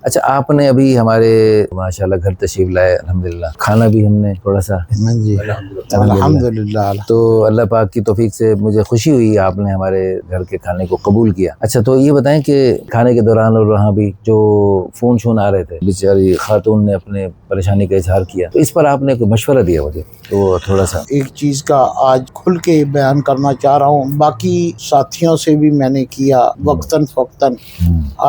اچھا آپ نے ابھی ہمارے ماشاءاللہ گھر تشریف لائے، الحمدللہ کھانا بھی ہم نے تھوڑا سا جی الحمدللہ۔ تو اللہ پاک کی توفیق سے مجھے خوشی ہوئی آپ نے ہمارے گھر کے کھانے کو قبول کیا۔ اچھا تو یہ بتائیں کہ کھانے کے دوران اور وہاں بھی جو فون شون آ رہے تھے، بیچاری خاتون نے اپنے پریشانی کا اظہار کیا، تو اس پر آپ نے کوئی مشورہ دیا مجھے تو تھوڑا سا ایک چیز کا آج کھل کے بیان کرنا چاہ رہا ہوں، باقی ساتھیوں سے بھی میں نے کیا وقتاً فوقتاً۔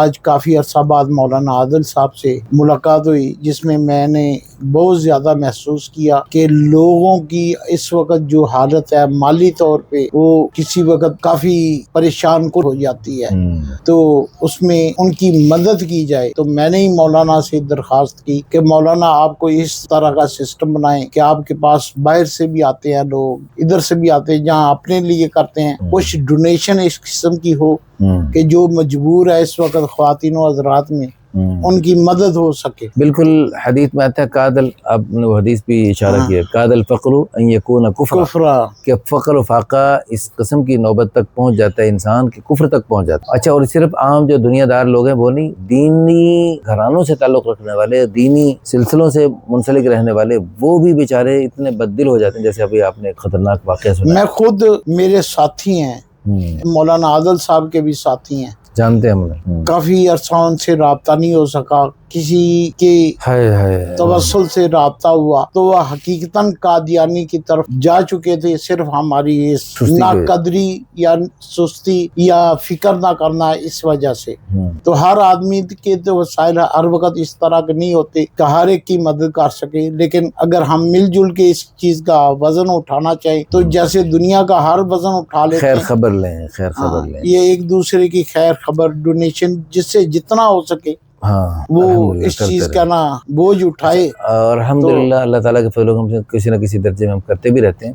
آج کافی عرصہ بعد مولانا عادل صاحب سے ملاقات ہوئی، جس میں نے بہت زیادہ محسوس کیا کہ لوگوں کی اس وقت جو حالت ہے مالی طور پہ وہ کسی وقت کافی پریشان کو ہو جاتی ہے، تو اس میں ان کی مدد کی جائے۔ تو میں نے ہی مولانا سے درخواست کی کہ مولانا آپ کو اس طرح کا سسٹم بنائیں کہ آپ کے پاس باہر سے بھی آتے ہیں لوگ، ادھر سے بھی آتے ہیں، جہاں اپنے لیے کرتے ہیں کچھ ڈونیشن اس قسم کی ہو کہ جو مجبور ہے اس وقت خواتین و حضرات میں ان کی مدد ہو سکے۔ بالکل حدیث میں آتا ہے قادل، آپ نے وہ حدیث بھی اشارہ کیا، قادل فقر ان یکون کفرا، کہ فقر و فاقہ اس قسم کی نوبت تک پہنچ جاتا ہے انسان کہ کفر تک پہنچ جاتا ہے۔ اچھا اور صرف عام جو دنیا دار لوگ ہیں وہ نہیں، دینی گھرانوں سے تعلق رکھنے والے، دینی سلسلوں سے منسلک رہنے والے، وہ بھی بیچارے اتنے بددل ہو جاتے ہیں، جیسے ابھی آپ نے خطرناک واقعہ سنا۔ میں خود، میرے ساتھی ہیں، مولانا عادل صاحب کے بھی ساتھی ہیں، جانتے ہیں ہم نے، کافی عرصہ ان سے رابطہ نہیں ہو سکا، کسی کے توسل سے رابطہ ہوا تو وہ حقیقتاً قادیانی کی طرف جا چکے تھے، صرف ہماری اس ناقدری یا سستی یا فکر نہ کرنا اس وجہ سے۔ تو ہر آدمی کے تو وسائل ہر وقت اس طرح کے نہیں ہوتے کہ ہر ایک کی مدد کر سکے، لیکن اگر ہم مل جل کے اس چیز کا وزن اٹھانا چاہیں تو جیسے دنیا کا ہر وزن اٹھا لیتے ہیں، خیر خبر لیں، خیر خبر لیں، یہ ایک دوسرے کی خیر خبر، ڈونیشن جس سے جتنا ہو سکے وہ اس چیز کا نا بوجھ اٹھائے۔ اور الحمدللہ اللہ تعالیٰ کے فضل و کرم سے کسی نہ کسی درجے میں ہم کرتے بھی رہتے ہیں۔